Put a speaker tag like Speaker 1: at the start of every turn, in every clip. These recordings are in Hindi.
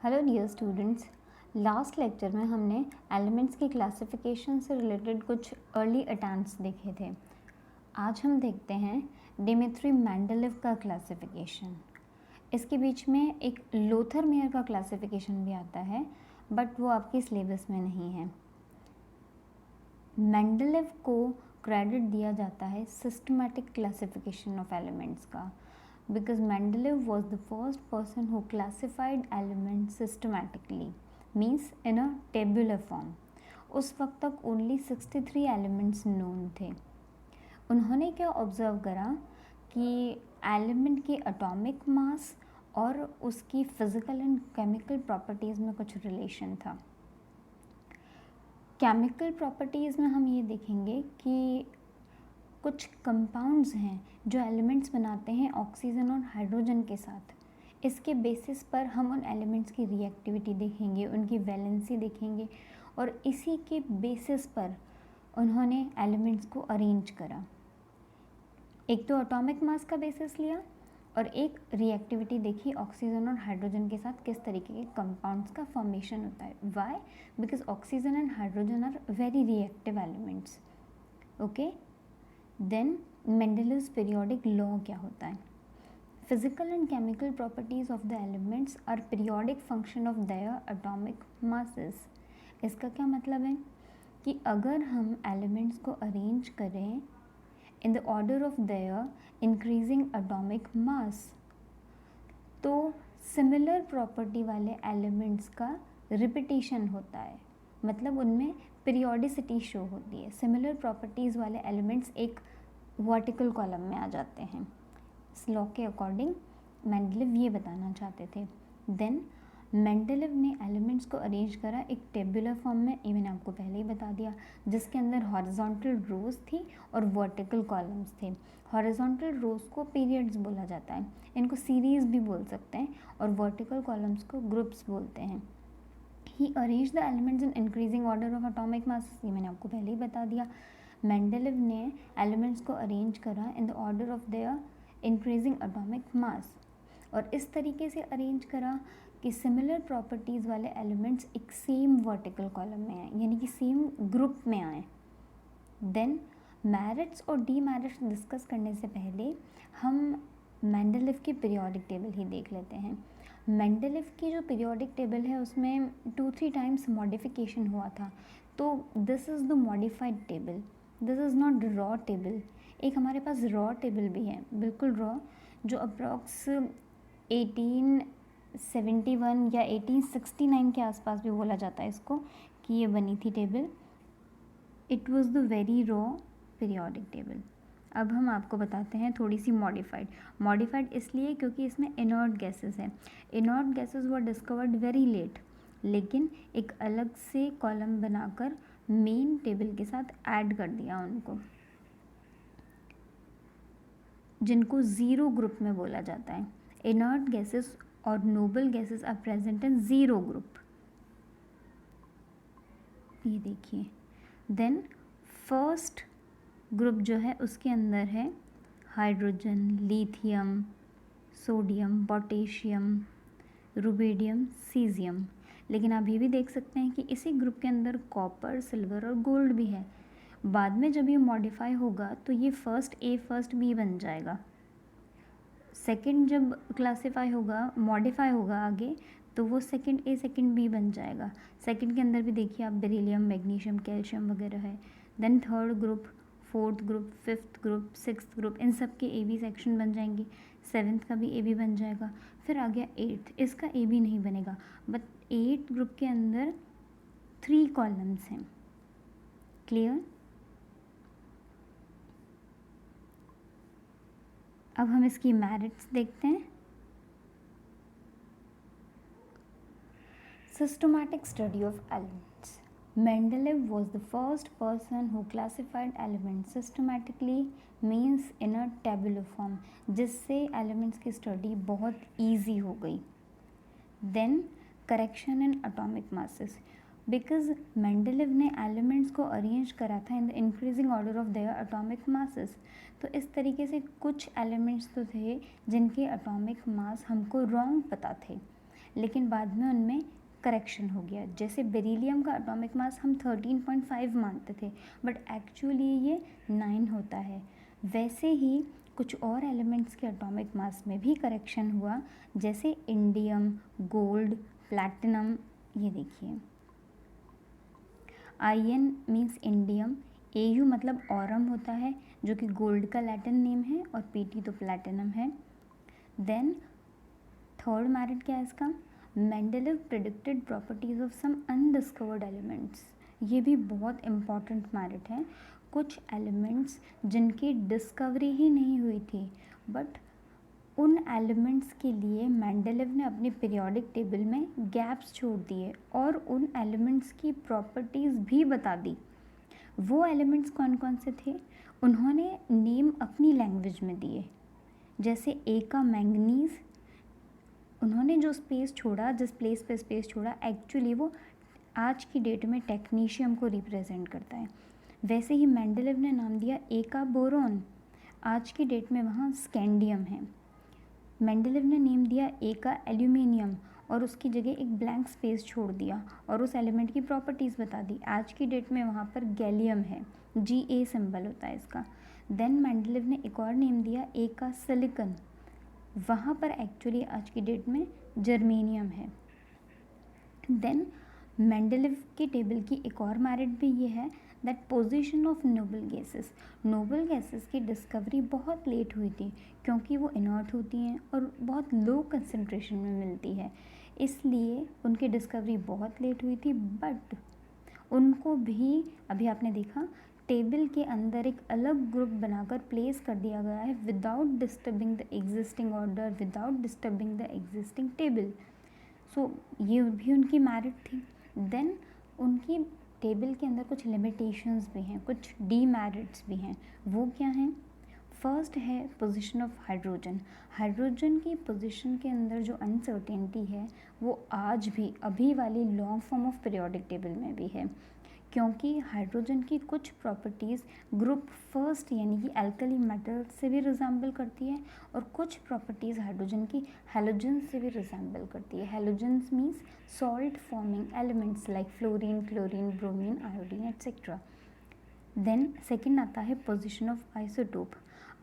Speaker 1: Hello dear students. Last lecture में हमने एलिमेंट्स की क्लासिफिकेशन से रिलेटेड कुछ अर्ली अटेम्प्ट्स देखे थे। आज हम देखते हैं डिमित्री मेंडेलिव का क्लासिफिकेशन। इसके बीच में एक लोथर मेयर का क्लासिफिकेशन भी आता है, बट वो आपके सिलेबस में नहीं है। मेंडेलिव को क्रेडिट दिया जाता है सिस्टमैटिक क्लासिफिकेशन ऑफ एलिमेंट्स का, because Mendeleev was the first person who classified elements systematically, means in a tabular form. उस वक्त तक ओनली 63 एलिमेंट्स नोन थे। उन्होंने क्या ऑब्जर्व करा कि एलिमेंट की एटॉमिक मास और उसकी फिजिकल एंड केमिकल प्रॉपर्टीज़ में कुछ रिलेशन था। केमिकल प्रॉपर्टीज़ में हम ये देखेंगे कि कुछ कंपाउंड्स हैं जो एलिमेंट्स बनाते हैं ऑक्सीजन और हाइड्रोजन के साथ। इसके बेसिस पर हम उन एलिमेंट्स की रिएक्टिविटी देखेंगे, उनकी वैलेंसी देखेंगे, और इसी के बेसिस पर उन्होंने एलिमेंट्स को अरेंज करा। एक तो एटॉमिक मास का बेसिस लिया और एक रिएक्टिविटी देखी ऑक्सीजन और हाइड्रोजन के साथ किस तरीके के कंपाउंड्स का फॉर्मेशन होता है। Why? Because oxygen and hydrogen are very reactive elements. Okay, then Mendeleev's periodic law क्या होता है? Physical and chemical properties of the elements are periodic function of their atomic masses. इसका क्या मतलब है कि अगर हम एलिमेंट्स को अरेंज करें in the order of their increasing atomic mass, तो सिमिलर प्रॉपर्टी वाले एलिमेंट्स का रिपीटिशन होता है, मतलब उनमें पीरियोडिसिटी शो होती है। सिमिलर प्रॉपर्टीज़ वाले एलिमेंट्स एक वर्टिकल कॉलम में आ जाते हैं। इस लॉ के अकॉर्डिंग मेंडेलिव ये बताना चाहते थे। देन मेंडेलिव ने एलिमेंट्स को अरेंज करा एक टेबुलर फॉर्म में, ये मैंने आपको पहले ही बता दिया, जिसके अंदर हॉरिजॉन्टल रोज थी और वर्टिकल कॉलम्स थे। हॉरिजॉन्टल रोज को पीरियड्स बोला जाता है, इनको सीरीज़ भी बोल सकते हैं, और वर्टिकल कॉलम्स को ग्रुप्स बोलते हैं। He arrange the elements in increasing order of atomic mass, ये मैंने आपको पहले ही बता दिया। मेंडेलिव ने एलिमेंट्स को अरेंज करा in the order of their increasing atomic mass, और इस तरीके से अरेंज करा कि सिमिलर प्रॉपर्टीज़ वाले एलिमेंट्स एक सेम वर्टिकल कॉलम में आए, यानी कि सेम ग्रुप में आए। देन मैरिट्स और डीमेरिट्स डिस्कस करने से पहले हम मेंडेलिव की पीरियोडिक टेबल ही देख लेते हैं। मेंडेलिव की जो पीरियोडिक टेबल है उसमें 2-3 टाइम्स मॉडिफिकेशन हुआ था, तो this is the modified table, this is not raw table. एक हमारे पास रॉ टेबल भी है, बिल्कुल रॉ, जो अप्रॉक्स 1871 या 1869 के आसपास भी बोला जाता है इसको कि ये बनी थी table. It was the very raw periodic table. अब हम आपको बताते हैं थोड़ी सी मॉडिफाइड इसलिए क्योंकि इसमें इनर्ट गैसेस हैं। Inert gases were discovered very late, लेकिन एक अलग से कॉलम बनाकर मेन टेबल के साथ ऐड कर दिया उनको, जिनको ज़ीरो ग्रुप में बोला जाता है। इनर्ट गैसेस और noble gases are present in zero group, ये देखिए। देन फर्स्ट ग्रुप जो है उसके अंदर है hydrogen, lithium, sodium, potassium, rubidium, caesium. लेकिन आप ये भी देख सकते हैं कि इसी ग्रुप के अंदर कॉपर, सिल्वर और गोल्ड भी है। बाद में जब ये मॉडिफाई होगा तो ये फर्स्ट ए फर्स्ट बी बन जाएगा। सेकंड जब क्लासीफाई होगा, मॉडिफाई होगा आगे, तो वो सेकंड ए सेकंड बी बन जाएगा। सेकंड के अंदर भी देखिए आप बेरिलियम, मैग्नीशियम, कैल्शियम वगैरह है। Then third group, fourth group, fifth group, sixth group, इन सब के ए बी सेक्शन बन जाएंगे। सेवन्थ का भी ए बी बन जाएगा। फिर आ गया एट्थ, इसका ए बी नहीं बनेगा, बट एट्थ ग्रुप के अंदर 3 कॉलम्स हैं। क्लियर? अब हम इसकी मैरिट्स देखते हैं। Systematic study of elements. Mendeleev was the first person who classified elements systematically, means in a tabular form, जिससे elements की study बहुत easy हो गई। Then correction in atomic masses, because Mendeleev ने elements को arrange करा था in the increasing order of their atomic masses, तो इस तरीके से कुछ elements तो थे जिनके atomic mass हमको wrong पता थे, लेकिन बाद में उनमें करेक्शन हो गया। जैसे बेरिलियम का एटॉमिक मास हम 13.5 मानते थे, बट एक्चुअली ये 9 होता है। वैसे ही कुछ और एलिमेंट्स के एटॉमिक मास में भी करेक्शन हुआ, जैसे इंडियम, गोल्ड, प्लैटिनम। ये देखिए, IN मीन्स इंडियम, AU मतलब ऑरम होता है जो कि गोल्ड का लैटिन नेम है, और PT तो प्लैटिनम है। देन थर्ड मेरिट क्या है इसका, Mendeleev predicted properties of some undiscovered elements. ये भी बहुत इम्पॉर्टेंट मेरिट है। कुछ एलिमेंट्स जिनकी डिस्कवरी ही नहीं हुई थी, बट उन एलिमेंट्स के लिए मेंडेलेव ने अपने पीरियोडिक टेबल में गैप्स छोड़ दिए और उन एलिमेंट्स की प्रॉपर्टीज़ भी बता दी। वो एलिमेंट्स कौन कौन से थे, उन्होंने नेम अपनी लैंग्वेज में दिए। जैसे ए का मैंगनीज़, उन्होंने जो स्पेस छोड़ा, जिस प्लेस पे स्पेस छोड़ा, एक्चुअली वो आज की डेट में टेक्नीशियम को रिप्रेजेंट करता है। वैसे ही मेंडेलेव ने नाम दिया ए का बोरोन, आज की डेट में वहाँ स्कैंडियम है। मेंडेलेव ने नेम दिया ए का एल्यूमिनियम और उसकी जगह एक ब्लैंक स्पेस छोड़ दिया और उस एलिमेंट की प्रॉपर्टीज़ बता दी। आज की डेट में वहाँ पर गैलियम है, Ga सिंबल होता है इसका। देन मेंडेलेव ने एक और नेम दिया ए का सिलिकॉन, वहाँ पर एक्चुअली आज की डेट में जर्मेनियम है। देन मेंडेलेव की टेबल की एक और मेरिट भी ये है that position of noble gases. Noble gases की डिस्कवरी बहुत लेट हुई थी क्योंकि वो इनर्ट होती हैं और बहुत लो कंसंट्रेशन में मिलती है, इसलिए उनकी डिस्कवरी बहुत लेट हुई थी। बट उनको भी अभी आपने देखा टेबल के अंदर एक अलग ग्रुप बनाकर प्लेस कर दिया गया है without disturbing the existing order, without disturbing the existing table. So ये भी उनकी मेरिट थी। देन उनकी टेबल के अंदर कुछ लिमिटेशंस भी हैं, कुछ डीमेरिट्स भी हैं। वो क्या हैं, फर्स्ट है पोजीशन ऑफ हाइड्रोजन। हाइड्रोजन की पोजीशन के अंदर जो अनसर्टेनिटी है वो आज भी अभी वाली long form of periodic table में भी है, क्योंकि हाइड्रोजन की कुछ प्रॉपर्टीज़ ग्रुप फर्स्ट यानी कि एल्कली मेटल से भी रिजेंबल करती है और कुछ प्रॉपर्टीज़ हाइड्रोजन की हैलोजन से भी रिजेंबल करती है। Halogens means salt forming elements like fluorine, chlorine, bromine, iodine etcetera. Then second आता है पोजीशन ऑफ आइसोटोप।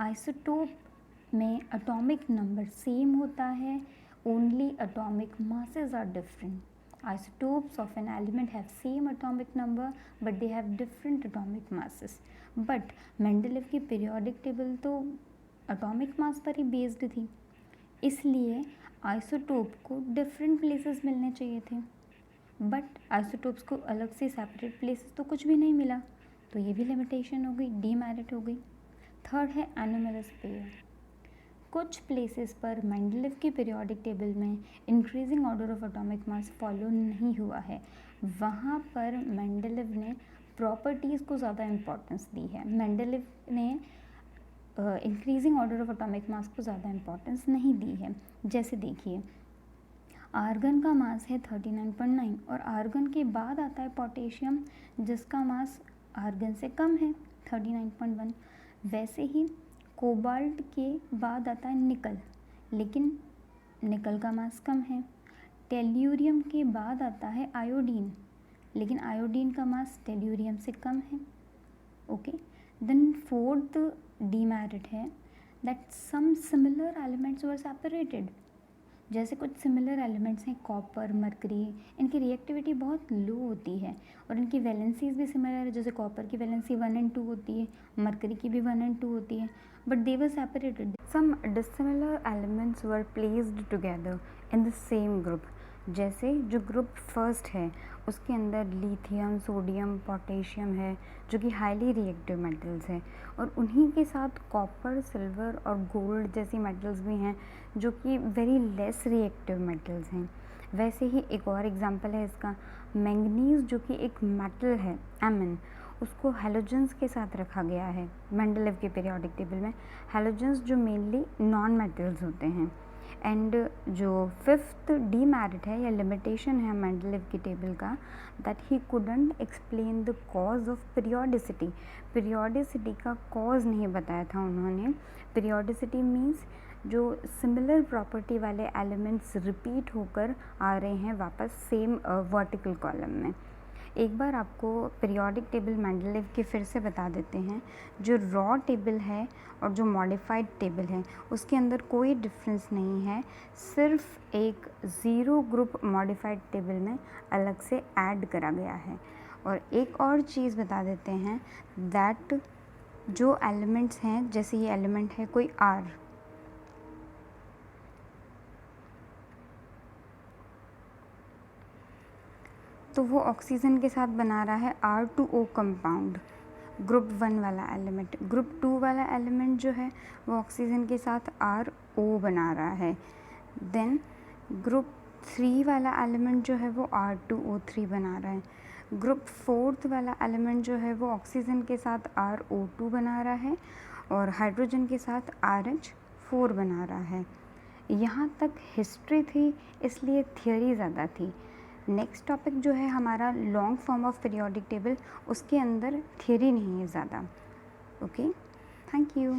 Speaker 1: आइसोटोप में एटॉमिक नंबर सेम होता है, only atomic masses are different. Isotopes of an element have same atomic number but they have different atomic masses. But Mendeleev की पीरियोडिक टेबल तो एटॉमिक मास पर ही बेस्ड थी, इसलिए आइसोटोप को डिफरेंट प्लेसेस मिलने चाहिए थे, बट आइसोटोप्स को अलग से सेपरेट प्लेसेस तो कुछ भी नहीं मिला, तो ये भी लिमिटेशन हो गई, डीमेरिट हो गई। थर्ड है एनोमलस पेयर। कुछ प्लेसेस पर मेंडेलेव की पीरियोडिक टेबल में increasing order of atomic mass follow नहीं हुआ है, वहाँ पर मेंडेलेव ने प्रॉपर्टीज़ को ज़्यादा इम्पोर्टेंस दी है। मेंडेलेव ने इंक्रीजिंग ऑर्डर ऑफ एटॉमिक मास को ज़्यादा इम्पोर्टेंस नहीं दी है। जैसे देखिए, आर्गन का मास है 39.9 और आर्गन के बाद आता है पोटेशियम जिसका मास आर्गन से कम है 39.1। वैसे ही कोबाल्ट के बाद आता है निकल, लेकिन निकल का मास कम है। टेल्यूरियम के बाद आता है आयोडीन, लेकिन आयोडीन का मास टेल्यूरियम से कम है। ओके, देन फोर्थ डीमेरिट है that some similar elements were separated. जैसे कुछ सिमिलर एलिमेंट्स हैं कॉपर, मरकरी, इनकी रिएक्टिविटी बहुत लो होती है और इनकी वैलेंसीज भी सिमिलर है। जैसे कॉपर की वैलेंसी 1 और 2 होती है, मरकरी की भी 1 और 2 होती है, but they were separated. Some dissimilar elements were placed together in the same group. जैसे जो ग्रुप फर्स्ट है उसके अंदर लिथियम, सोडियम, पोटेशियम है जो कि हाईली रिएक्टिव मेटल्स हैं, और उन्हीं के साथ कॉपर, सिल्वर और गोल्ड जैसी मेटल्स भी हैं जो कि वेरी लेस रिएक्टिव मेटल्स हैं। वैसे ही एक और एग्जांपल है इसका, मैंगनीज़ जो कि एक मेटल है Mn, उसको हैलोजेंस के साथ रखा गया है मेंडेलेव के पीरियोडिक टेबल में। हैलोजेंस जो मेनली नॉन मेटल्स होते हैं। एंड जो फिफ्थ डीमेरिट है या लिमिटेशन है मेंडेलेव की टेबल का, that he couldn't explain the cause of periodicity. Periodicity का कॉज नहीं बताया था उन्होंने। पीरियोडिसिटी मीन्स
Speaker 2: जो सिमिलर प्रॉपर्टी वाले एलिमेंट्स रिपीट होकर आ रहे हैं वापस सेम वर्टिकल कॉलम में। एक बार आपको पीरियोडिक टेबल मेंडलीव की फिर से बता देते हैं। जो रॉ टेबल है और जो मॉडिफाइड टेबल है उसके अंदर कोई डिफरेंस नहीं है, सिर्फ एक ज़ीरो ग्रुप मॉडिफाइड टेबल में अलग से ऐड करा गया है। और एक और चीज़ बता देते हैं दैट जो एलिमेंट्स हैं, जैसे ये एलिमेंट है कोई R, तो वो ऑक्सीजन के साथ बना रहा है R2O कंपाउंड, ग्रुप 1 वाला एलिमेंट। ग्रुप 2 वाला एलिमेंट जो है वो ऑक्सीजन के साथ RO बना रहा है। देन ग्रुप 3 वाला एलिमेंट जो है वो R2O3 बना रहा है। ग्रुप 4 वाला एलिमेंट जो है वो ऑक्सीजन के साथ RO2 बना रहा है और हाइड्रोजन के साथ RH4 बना रहा है। यहाँ तक हिस्ट्री थी, इसलिए थियोरी ज़्यादा थी। नेक्स्ट टॉपिक जो है हमारा long form of periodic table, उसके अंदर थियोरी नहीं है ज़्यादा। Okay, thank you.